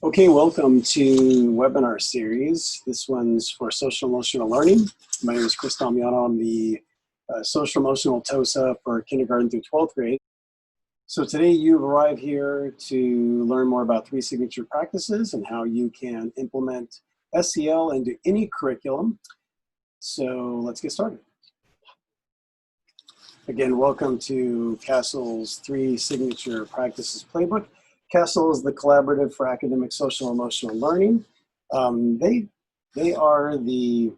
Okay, welcome to webinar series. This one's for social emotional learning. My name is Chris Damiano. I'm the social emotional TOSA for kindergarten through 12th grade. So today you've arrived here to learn more about 3 signature practices and how you can implement SEL into any curriculum. So let's get started. Again, welcome to CASEL's 3 signature practices playbook. CASEL is the Collaborative for Academic Social Emotional Learning. They are the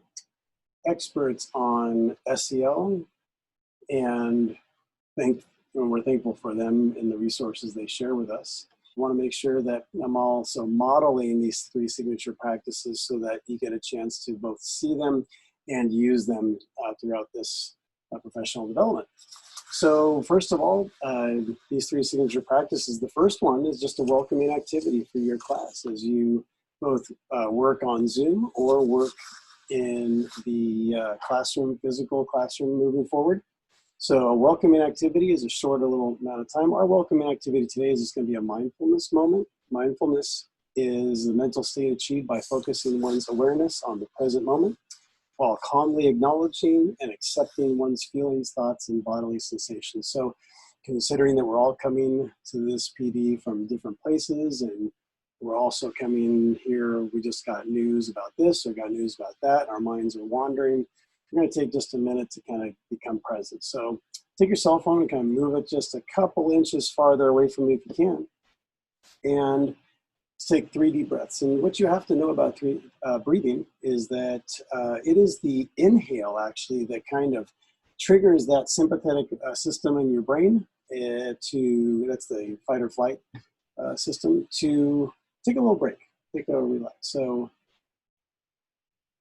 experts on SEL, and we're thankful for them and the resources they share with us. I want to make sure that I'm also modeling these 3 signature practices so that you get a chance to both see them and use them throughout this professional development. So first of all, these 3 signature practices, the first one is just a welcoming activity for your class as you both work on Zoom or work in the classroom, physical classroom moving forward. So a welcoming activity is a short, little amount of time. Our welcoming activity today is just going to be a mindfulness moment. Mindfulness is the mental state achieved by focusing one's awareness on the present moment, while calmly acknowledging and accepting one's feelings, thoughts, and bodily sensations. So considering that we're all coming to this PD from different places, and we're also coming here, we just got news about this or got news about that, our minds are wandering, we're gonna take just a minute to kind of become present. So take your cell phone and kind of move it just a couple inches farther away from you if you can. And take 3 deep breaths. And what you have to know about breathing is that it is the inhale actually that kind of triggers that sympathetic system in your brain that's the fight or flight system, to take a little break, take a relax. So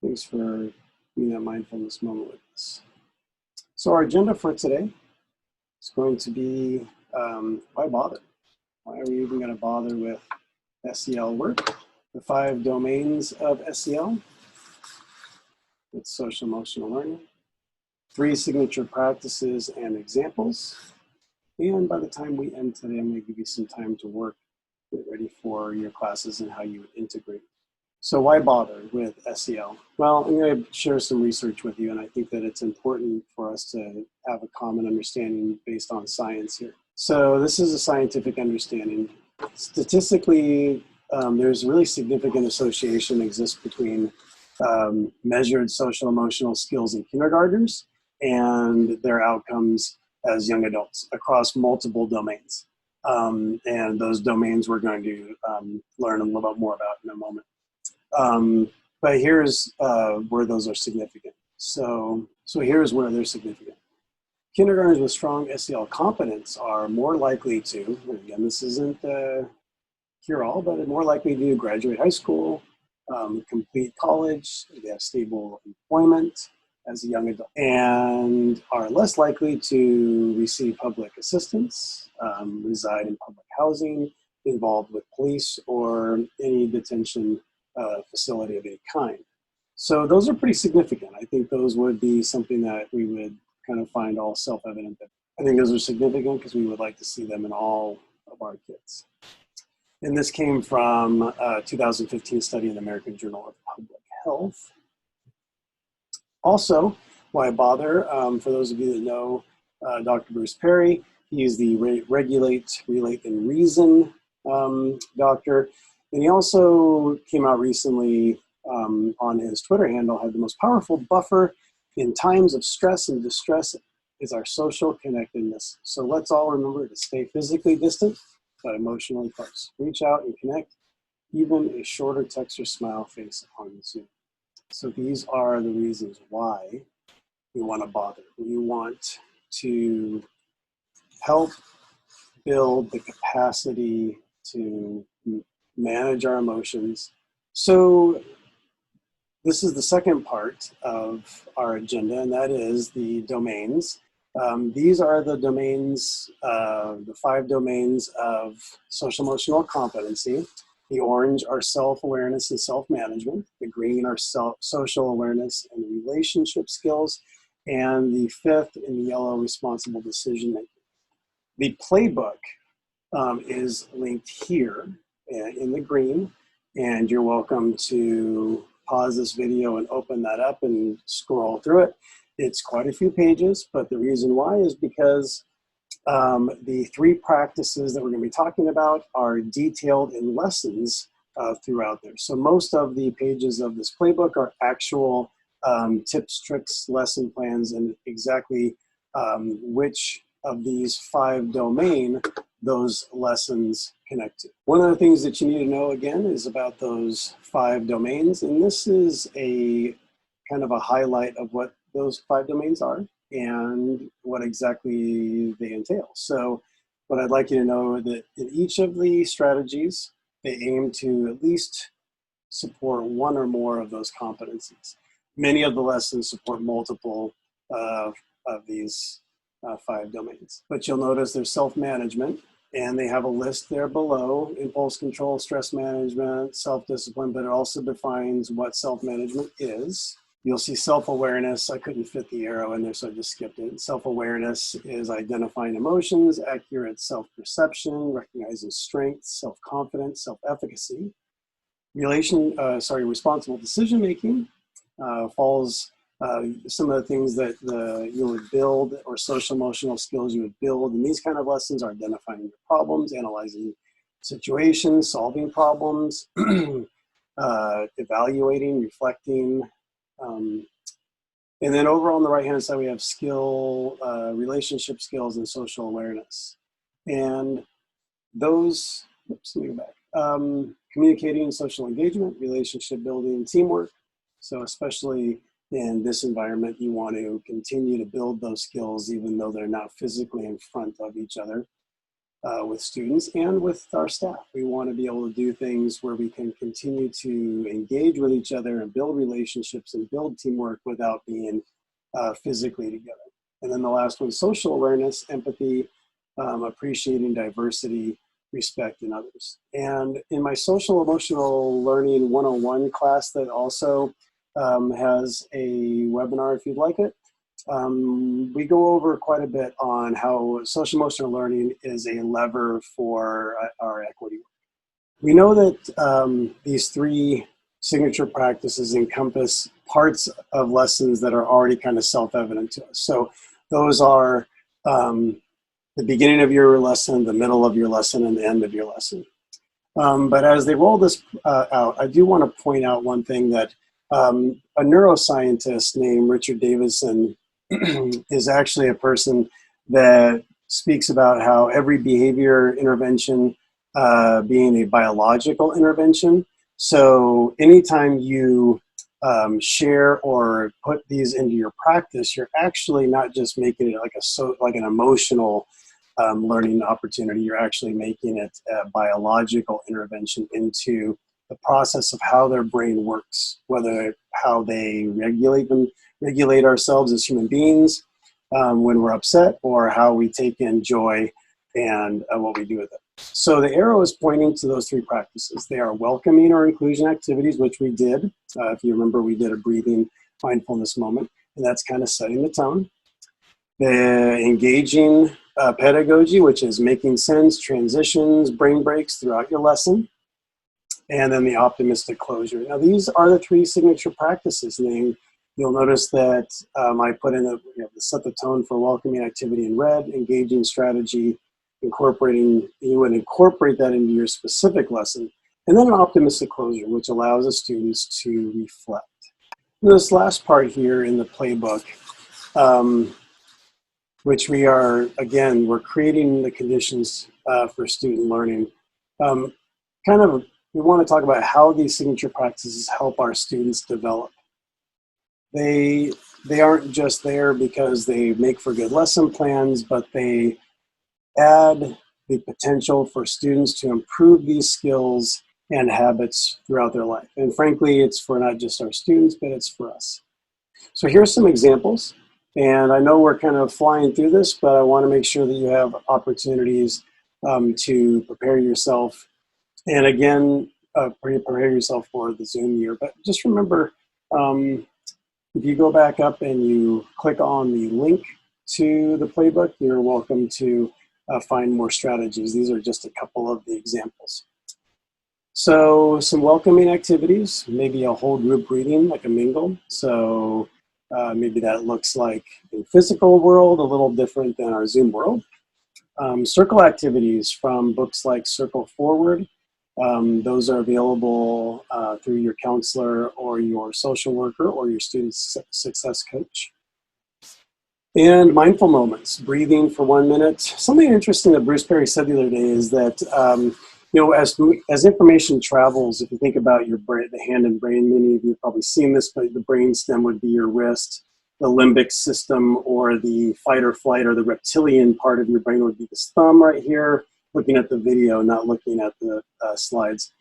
thanks for being that mindfulness moment with us. So our agenda for today is going to be why bother? Why are we even going to bother with SEL work? The 5 domains of SEL. It's social emotional learning. 3 signature practices and examples. And by the time we end today, I'm going to give you some time to work, get ready for your classes and how you would integrate. So why bother with SEL? Well, I'm going to share some research with you, and I think that it's important for us to have a common understanding based on science here. So this is a scientific understanding. Statistically, there's a really significant association exists between measured social emotional skills in kindergartners and their outcomes as young adults across multiple domains. And those domains we're going to learn a little bit more about in a moment. But here's where those are significant. So here's where they're significant. Kindergartners with strong SEL competence are more likely to, again, this isn't cure-all, but are more likely to graduate high school, complete college, they have stable employment as a young adult, and are less likely to receive public assistance, reside in public housing, involved with police or any detention facility of any kind. So those are pretty significant. I think those would be something that we would kind of find all self-evident. I think those are significant because we would like to see them in all of our kids. And this came from a 2015 study in the American Journal of Public Health. Also, why bother? For those of you that know Dr. Bruce Perry, he's the Regulate, Relate, and Reason doctor. And he also came out recently on his Twitter handle, had the most powerful buffer in times of stress and distress is our social connectedness. So let's all remember to stay physically distant, but emotionally close. Reach out and connect, even a shorter text or smile face on Zoom. So these are the reasons why we want to bother. We want to help build the capacity to manage our emotions. So this is the second part of our agenda, and that is the domains. These are the domains, the 5 domains of social emotional competency. The orange are self-awareness and self-management. The green are social awareness and relationship skills. And the 5th in the yellow, responsible decision making. The playbook is linked here in the green. and you're welcome to pause this video and open that up and scroll through it. It's quite a few pages, but the reason why is because the 3 practices that we're going to be talking about are detailed in lessons throughout there. So most of the pages of this playbook are actual tips, tricks, lesson plans, and exactly which of these 5 domain those lessons connect to. One of the things that you need to know again is about those 5 domains, and this is a kind of a highlight of what those 5 domains are and what exactly they entail. So what I'd like you to know that in each of the strategies, they aim to at least support 1 or more of those competencies. Many of the lessons support multiple of these 5 domains. But you'll notice there's self-management, and they have a list there below: impulse control, stress management, self-discipline, but it also defines what self-management is. You'll see self-awareness. I couldn't fit the arrow in there, so I just skipped it. Self-awareness is identifying emotions, accurate self-perception, recognizing strengths, self-confidence, self-efficacy. Responsible decision-making falls some of the things that you would build, or social emotional skills you would build in these kind of lessons, are identifying your problems, analyzing situations, solving problems, evaluating, reflecting. And then over on the right-hand side, we have relationship skills and social awareness. And those, oops, let me go back. Communicating, social engagement, relationship building, teamwork. So especially in this environment, you want to continue to build those skills even though they're not physically in front of each other with students and with our staff. We want to be able to do things where we can continue to engage with each other and build relationships and build teamwork without being physically together. And then the last one, social awareness, empathy, appreciating diversity, respect in others. And in my social emotional learning 101 class that also has a webinar if you'd like it, we go over quite a bit on how social emotional learning is a lever for our equity work. We know that these 3 signature practices encompass parts of lessons that are already kind of self-evident to us. So those are the beginning of your lesson, the middle of your lesson, and the end of your lesson. But as they roll this out, I do want to point out one thing, that a neuroscientist named Richard Davidson is actually a person that speaks about how every behavior intervention being a biological intervention. So anytime you share or put these into your practice, you're actually not just making it like an emotional learning opportunity. You're actually making it a biological intervention into the process of how their brain works, whether how they regulate ourselves as human beings when we're upset, or how we take in joy and what we do with it. So the arrow is pointing to those 3 practices. They are welcoming or inclusion activities, which we did. If you remember, we did a breathing mindfulness moment, and that's kind of setting the tone. The engaging pedagogy, which is making sense, transitions, brain breaks throughout your lesson. And then the optimistic closure. Now, these are the 3 signature practices. And you'll notice that I put in to set the tone for welcoming activity in red, engaging strategy, you would incorporate that into your specific lesson. And then an optimistic closure, which allows the students to reflect. And this last part here in the playbook, which we're creating the conditions for student learning. We want to talk about how these signature practices help our students develop. They aren't just there because they make for good lesson plans, but they add the potential for students to improve these skills and habits throughout their life. And frankly, it's for not just our students, but it's for us. So here's some examples. And I know we're kind of flying through this, but I want to make sure that you have opportunities to prepare yourself. And again, prepare yourself for the Zoom year. But just remember, if you go back up and you click on the link to the playbook, you're welcome to find more strategies. These are just a couple of the examples. So some welcoming activities, maybe a whole group reading, like a mingle. So maybe that looks like in physical world, a little different than our Zoom world. Circle activities from books like Circle Forward. Those are available through your counselor or your social worker or your student success coach. And mindful moments, breathing for 1 minute. Something interesting that Bruce Perry said the other day is that, as information travels, if you think about your brain, the hand and brain, many of you have probably seen this, but the brain stem would be your wrist. The limbic system or the fight or flight or the reptilian part of your brain would be this thumb right here, looking at the video, not looking at the slides.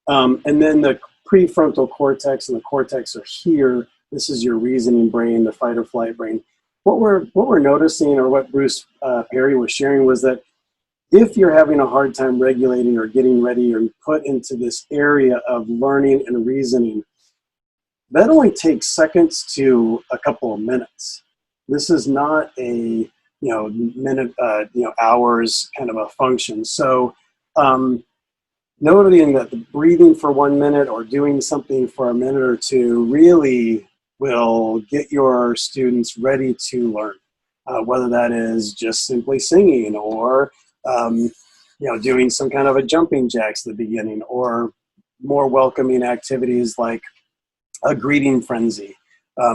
And then the prefrontal cortex and the cortex are here. This is your reasoning brain, the fight or flight brain. What we're noticing, or what Bruce Perry was sharing, was that if you're having a hard time regulating or getting ready or put into this area of learning and reasoning, that only takes seconds to a couple of minutes. This is not a minute, hours kind of a function. So noting that the breathing for 1 minute or doing something for a minute or two really will get your students ready to learn, whether that is just simply singing or doing some kind of a jumping jacks at the beginning, or more welcoming activities like a greeting frenzy.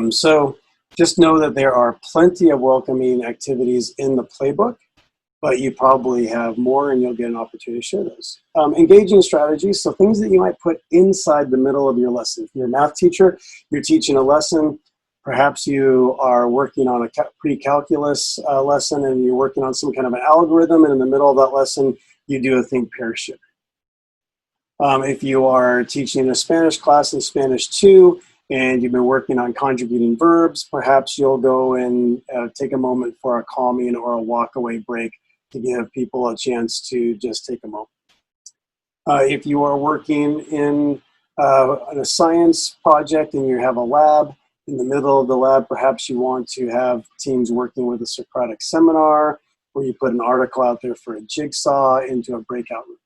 So just know that there are plenty of welcoming activities in the playbook, but you probably have more and you'll get an opportunity to share those. Engaging strategies, so things that you might put inside the middle of your lesson. If you're a math teacher, you're teaching a lesson, perhaps you are working on a pre-calculus lesson and you're working on some kind of an algorithm, and in the middle of that lesson, you do a think, pair, share. If you are teaching a Spanish class in Spanish 2, and you've been working on conjugating verbs, perhaps you'll go and take a moment for a calming or a walk-away break to give people a chance to just take a moment. If you are working in a science project and you have a lab, in the middle of the lab, perhaps you want to have teams working with a Socratic seminar, where you put an article out there for a jigsaw into a breakout room.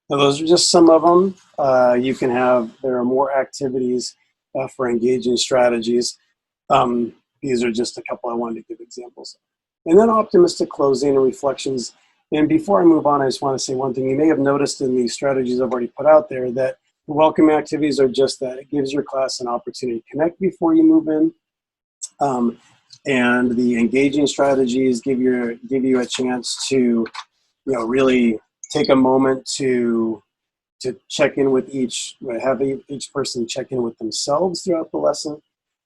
Now, those are just some of them. There are more activities for engaging strategies. These are just a couple I wanted to give examples of. And then optimistic closing and reflections. And before I move on, I just want to say one thing. You may have noticed in the strategies I've already put out there that the welcoming activities are just that. It gives your class an opportunity to connect before you move in. And the engaging strategies give you a chance to really take a moment to check in with each person check in with themselves throughout the lesson.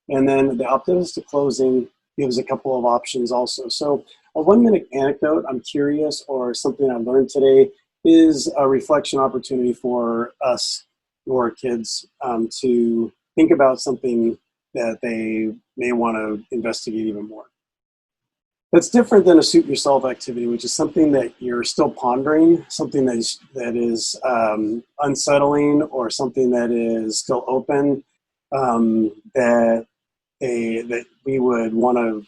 And then the optimistic closing gives a couple of options also. So a 1 minute anecdote, I'm curious, or something I learned today, is a reflection opportunity for us, your kids, to think about something that they may want to investigate even more. That's different than a suit yourself activity, which is something that you're still pondering, something that is unsettling, or something that is still open, that we would want to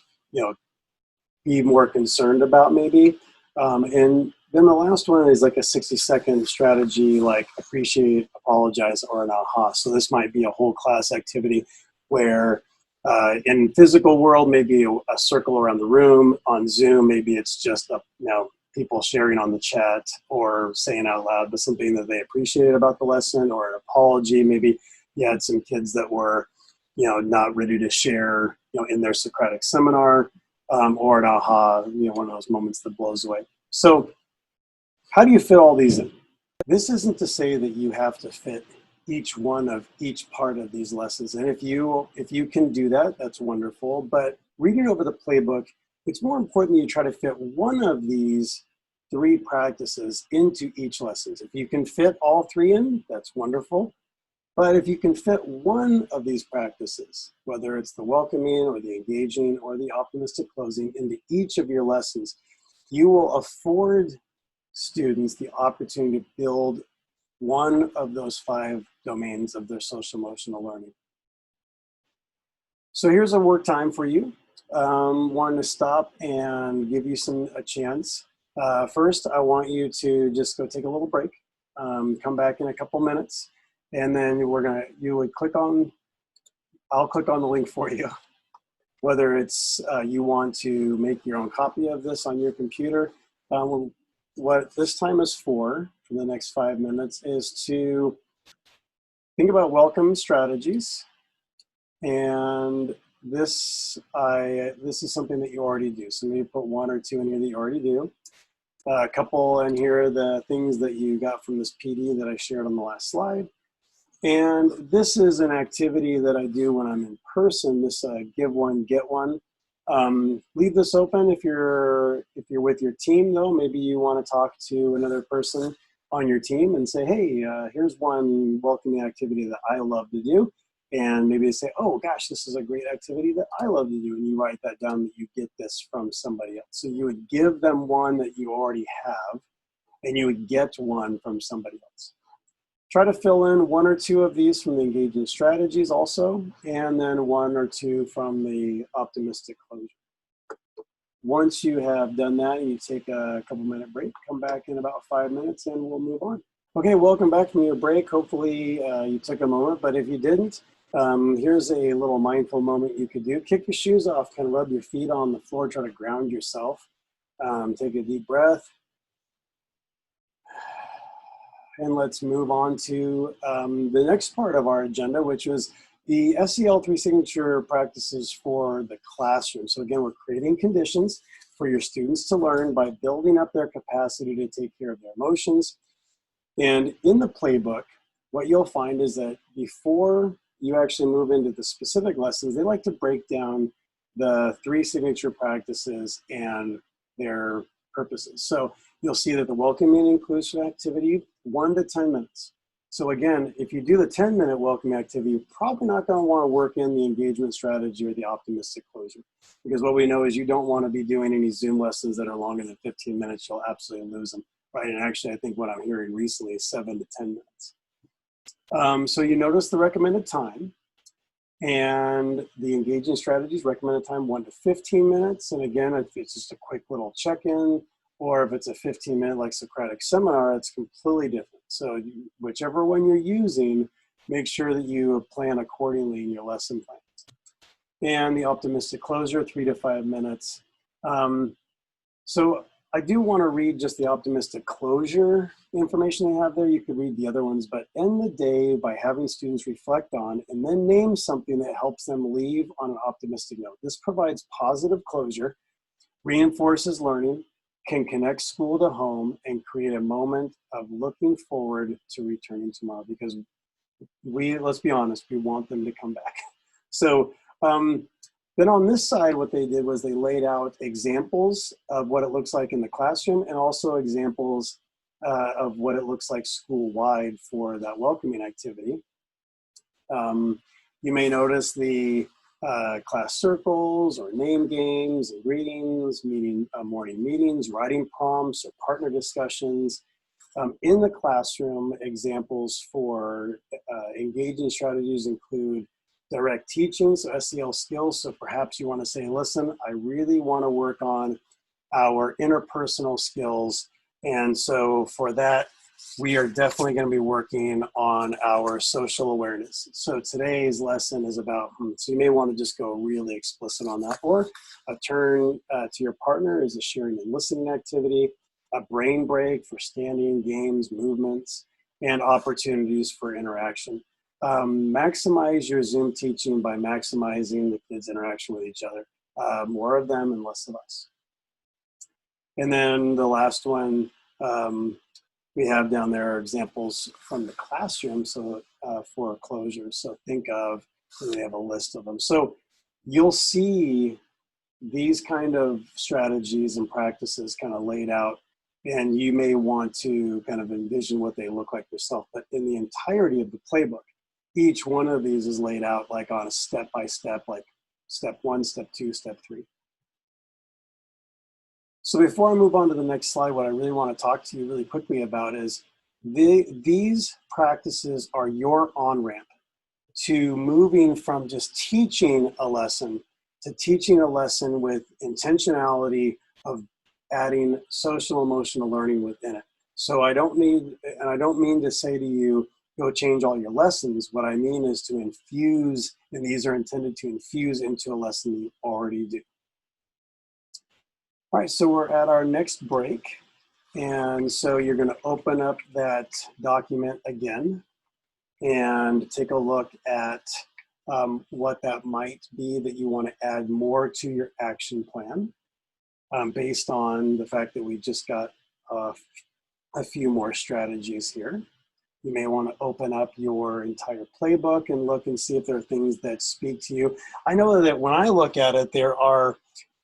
be more concerned about maybe. And then the last one is like a 60-second strategy, like appreciate, apologize, or an aha. So this might be a whole class activity where in physical world, maybe a circle around the room. On Zoom, maybe it's just people sharing on the chat or saying out loud, but something that they appreciated about the lesson, or an apology. Maybe you had some kids that were, not ready to share, in their Socratic seminar, or an aha, one of those moments that blows away. So how do you fit all these in? This isn't to say that you have to fit each one of each part of these lessons. And if you can do that, that's wonderful. But reading over the playbook, it's more important that you try to fit one of these 3 practices into each lesson. If you can fit all 3 in, that's wonderful. But if you can fit one of these practices, whether it's the welcoming or the engaging or the optimistic closing, into each of your lessons, you will afford students the opportunity to build one of those 5 domains of their social emotional learning. So here's a work time for you. Wanting to stop and give you a chance. First, I want you to just go take a little break. come back in a couple minutes, and then you would click on, I'll click on the link for you. Whether it's you want to make your own copy of this on your computer. What this time is for the next 5 minutes is to think about welcome strategies. And this is something that you already do. So maybe put 1 or 2 in here that you already do. A couple in here, the things that you got from this PD that I shared on the last slide. And this is an activity that I do when I'm in person, this give one, get one. Leave this open if you're with your team though. Maybe you want to talk to another person on your team and say, hey, here's one welcoming activity that I love to do. And maybe they say, oh gosh, this is a great activity that I love to do. And you write that down that you get this from somebody else. So you would give them one that you already have, and you would get one from somebody else. Try to fill in 1 or 2 of these from the engaging strategies also, and then 1 or 2 from the optimistic closure. Once you have done that, you take a couple-minute break, come back in about 5 minutes, and we'll move on. Okay, welcome back from your break. Hopefully you took a moment, but if you didn't, here's a little mindful moment you could do. Kick your shoes off, kind of rub your feet on the floor, try to ground yourself. Take a deep breath. And let's move on to the next part of our agenda, which was the SEL 3 signature practices for the classroom. So again, we're creating conditions for your students to learn by building up their capacity to take care of their emotions. And in the playbook, what you'll find is that before you actually move into the specific lessons, they like to break down the 3 signature practices and their purposes. So you'll see that the welcoming and inclusion activity, 1 to 10 minutes. So again, if you do the 10-minute welcoming activity, you're probably not going to want to work in the engagement strategy or the optimistic closure. Because what we know is you don't want to be doing any Zoom lessons that are longer than 15 minutes. You'll absolutely lose them, right? And actually, I think what I'm hearing recently is 7 to 10 minutes. So you notice the recommended time. And the engaging strategies recommended time 1 to 15 minutes. And again, if it's just a quick little check-in, or if it's a 15-minute like Socratic seminar, it's completely different. So whichever one you're using, make sure that you plan accordingly in your lesson plans. And the optimistic closure, 3 to 5 minutes. So I do want to read just the optimistic closure information they have there. You could read the other ones, but end the day by having students reflect on and then name something that helps them leave on an optimistic note. This provides positive closure, reinforces learning, can connect school to home, and create a moment of looking forward to returning tomorrow, because let's be honest, we want them to come back. So then on this side, what they did was they laid out examples of what it looks like in the classroom and also examples of what it looks like school-wide for that welcoming activity. You may notice the class circles or name games and greetings, morning meetings, writing prompts or partner discussions. In the classroom, examples for engaging strategies include direct teaching, so SEL skills. So perhaps you want to say, listen, I really want to work on our interpersonal skills. And so for that, we are definitely going to be working on our social awareness. So today's lesson is about, so you may want to just go really explicit on that. Or a turn to your partner is a sharing and listening activity, a brain break for standing, games, movements, and opportunities for interaction. Maximize your Zoom teaching by maximizing the kids' interaction with each other. More of them and less of us. And then the last one we have down there are examples from the classroom, so for closures. So think of, we have a list of them. So you'll see these kind of strategies and practices kind of laid out, and you may want to kind of envision what they look like yourself. But in the entirety of the playbook, each one of these is laid out like on a step-by-step, like step 1, step 2, step 3. So before I move on to the next slide, what I really want to talk to you really quickly about is these practices are your on-ramp to moving from just teaching a lesson to teaching a lesson with intentionality of adding social emotional learning within it. So I don't mean to say to you, go change all your lessons. What I mean is to infuse, and these are intended to infuse into a lesson you already do. All right, so we're at our next break. And so you're going to open up that document again and take a look at what that might be that you want to add more to your action plan based on the fact that we just got a few more strategies here. You may want to open up your entire playbook and look and see if there are things that speak to you. I know that when I look at it, there are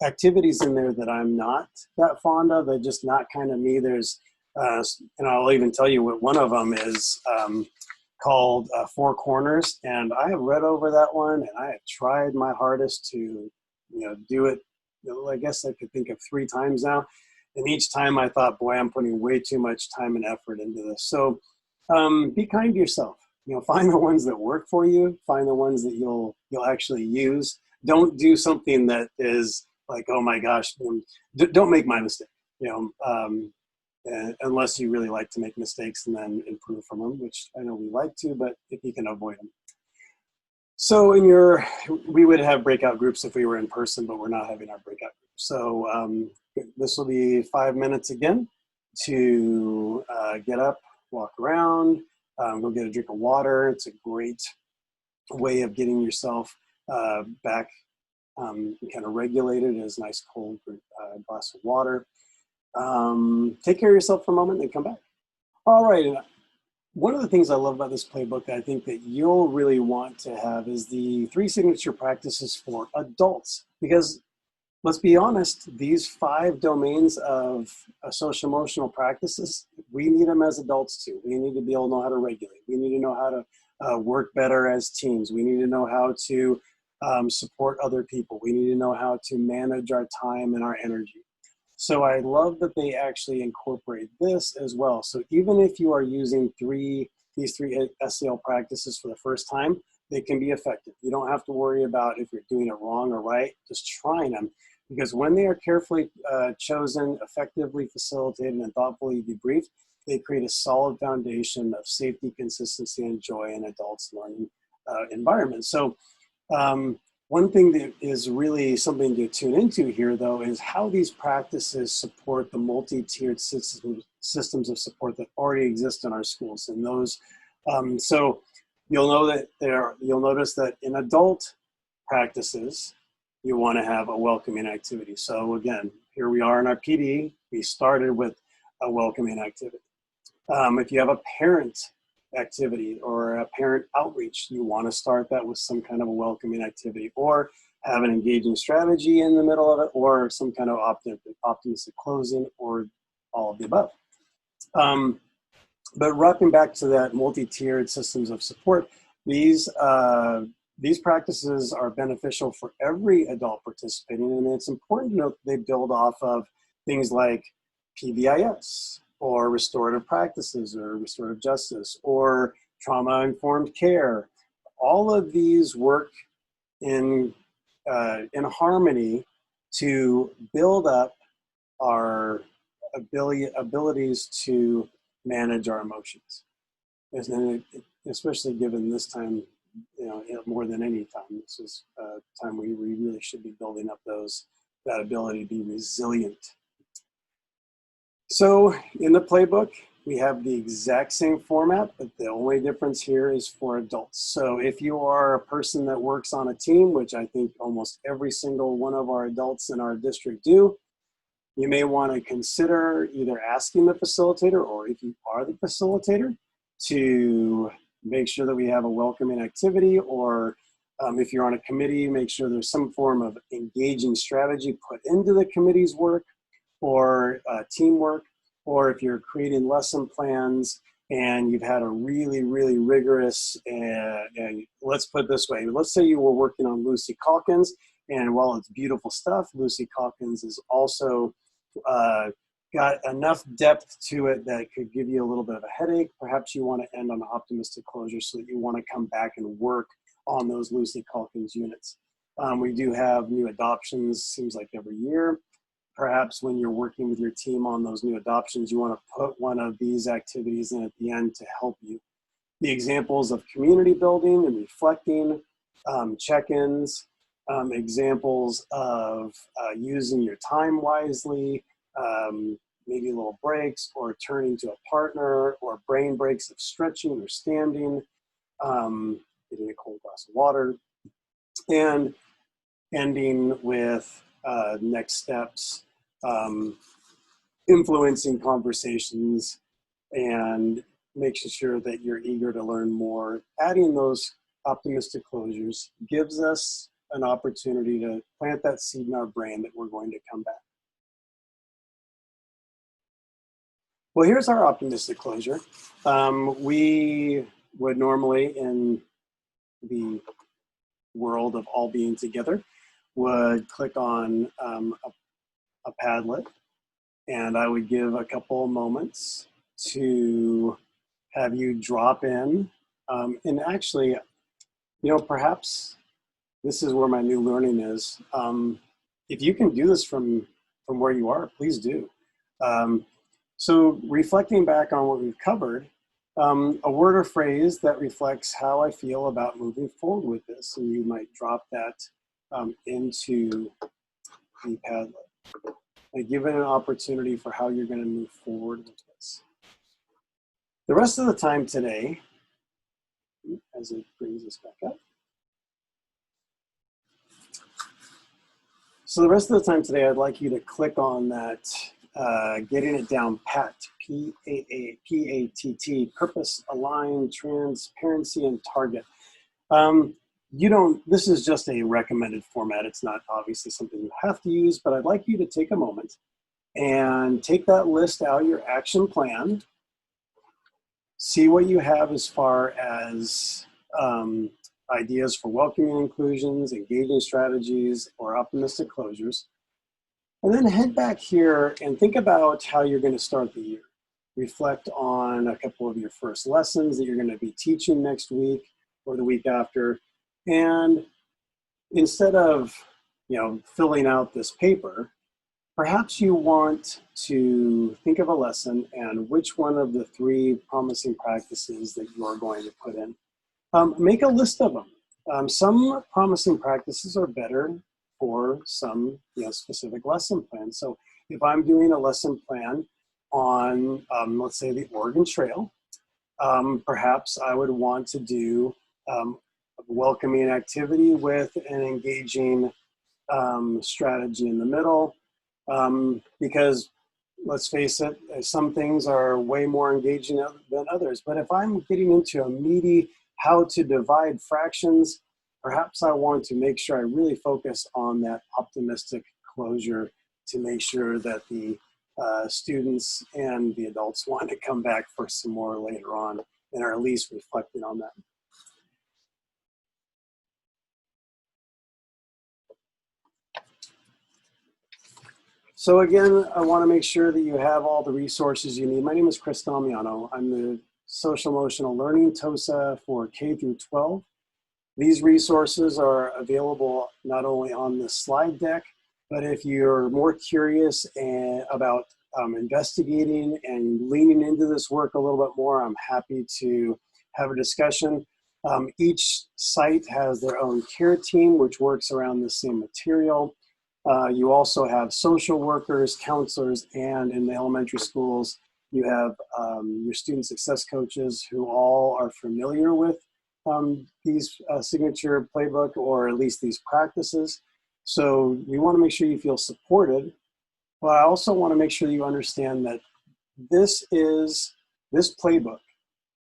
activities in there that I'm not that fond of. They're just not kind of me. There's, and I'll even tell you what one of them is called Four Corners. And I have read over that one and I have tried my hardest to, do it. I guess I could think of 3 times now. And each time I thought, boy, I'm putting way too much time and effort into this. So be kind to yourself. Find the ones that work for you. Find the ones that you'll actually use. Don't do something that is like, oh my gosh, don't make my mistake. Unless you really like to make mistakes and then improve from them, which I know we like to, but if you can avoid them. So we would have breakout groups if we were in person, but we're not having our breakout groups. So this will be 5 minutes again to get up, walk around, go get a drink of water. It's a great way of getting yourself back kind of regulated. It is a nice cold glass of water. Take care of yourself for a moment and then come back. All right. And one of the things I love about this playbook that I think that you'll really want to have is the 3 signature practices for adults. Because let's be honest, these 5 domains of social emotional practices, we need them as adults too. We need to be able to know how to regulate. We need to know how to work better as teams. We need to know how to support other people. We need to know how to manage our time and our energy. So I love that they actually incorporate this as well. So even if you are using these three SEL practices for the first time, they can be effective. You don't have to worry about if you're doing it wrong or right, just trying them. Because when they are carefully chosen, effectively facilitated, and thoughtfully debriefed, they create a solid foundation of safety, consistency, and joy in adults' learning environments. So one thing that is really something to tune into here, though, is how these practices support the multi-tiered systems of support that already exist in our schools. And those, so you'll notice that in adult practices, you want to have a welcoming activity. So again, here we are in our PD. We started with a welcoming activity. If you have a parent activity or a parent outreach, you want to start that with some kind of a welcoming activity, or have an engaging strategy in the middle of it, or some kind of optimistic closing, or all of the above. But wrapping back to that multi-tiered systems of support, these practices are beneficial for every adult participating, and it's important to note that they build off of things like PBIS, or restorative practices, or restorative justice, or trauma-informed care. All of these work in harmony to build up our abilities to manage our emotions. And especially given this time, more than any time, this is a time we really should be building up that ability to be resilient. So in the playbook, we have the exact same format, but the only difference here is for adults. So if you are a person that works on a team, which I think almost every single one of our adults in our district do, you may want to consider either asking the facilitator, or if you are the facilitator, to make sure that we have a welcoming activity, or if you're on a committee, make sure there's some form of engaging strategy put into the committee's work, or teamwork, or if you're creating lesson plans and you've had a really, really rigorous, and let's put it this way, let's say you were working on Lucy Calkins, and while it's beautiful stuff, Lucy Calkins is also got enough depth to it that it could give you a little bit of a headache. Perhaps you want to end on an optimistic closure so that you want to come back and work on those Lucy Calkins units. We do have new adoptions, seems like every year. perhaps when you're working with your team on those new adoptions, you want to put one of these activities in at the end to help you. The examples of community building and reflecting, check-ins, examples of using your time wisely, maybe little breaks or turning to a partner, or brain breaks of stretching or standing, getting a cold glass of water, and ending with next steps, influencing conversations, and making sure that you're eager to learn more. Adding those optimistic closures gives us an opportunity to plant that seed in our brain that we're going to come back. Well, here's our optimistic closure. We would normally, in the world of all being together, would click on a Padlet, and I would give a couple of moments to have you drop in. And actually, you know, perhaps this is where my new learning is. If you can do this from where you are, please do. So reflecting back on what we've covered, a word or phrase that reflects how I feel about moving forward with this, and you might drop that into the Padlet and give it an opportunity for how you're going to move forward with this. The rest of the time today, as it brings us back up. So the rest of the time today, I'd like you to click on that, getting it down pat, P-A-T-T, purpose, align, transparency, and target. This is just a recommended format. It's not obviously something you have to use, but I'd like you to take a moment and take that list out, your action plan, see what you have as far as ideas for welcoming inclusions, engaging strategies, or optimistic closures. And then head back here and think about how you're going to start the year. Reflect on a couple of your first lessons that you're going to be teaching next week or the week after. And instead of, you know, filling out this paper, perhaps you want to think of a lesson and which one of the 3 promising practices that you are going to put in. Make a list of them. Some promising practices are better for some, you know, specific lesson plan. So if I'm doing a lesson plan on, let's say, the Oregon Trail, perhaps I would want to do a welcoming activity with an engaging strategy in the middle, because let's face it, some things are way more engaging than others. But if I'm getting into a meaty how to divide fractions, perhaps I want to make sure I really focus on that optimistic closure to make sure that the students and the adults want to come back for some more later on and are at least reflecting on that. So again, I want to make sure that you have all the resources you need. My name is Chris Damiano. I'm the Social Emotional Learning TOSA for K through 12. These resources are available not only on the slide deck, but if you're more curious about investigating and leaning into this work a little bit more, I'm happy to have a discussion. Each site has their own care team, which works around the same material. You also have social workers, counselors, and in the elementary schools, you have your student success coaches who all are familiar with these signature playbook, or at least these practices. So you want to make sure you feel supported, but I also want to make sure you understand that this playbook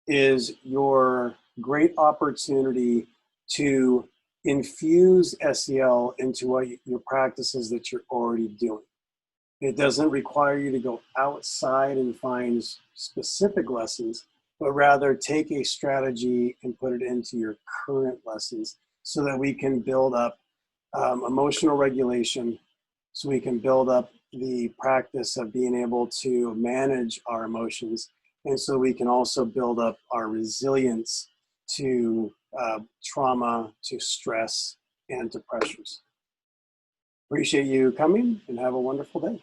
is your great opportunity to infuse SEL into your practices that you're already doing. It doesn't require you to go outside and find specific lessons, but rather take a strategy and put it into your current lessons so that we can build up emotional regulation, so we can build up the practice of being able to manage our emotions, and so we can also build up our resilience to trauma, to stress, and to pressures. Appreciate you coming, and have a wonderful day.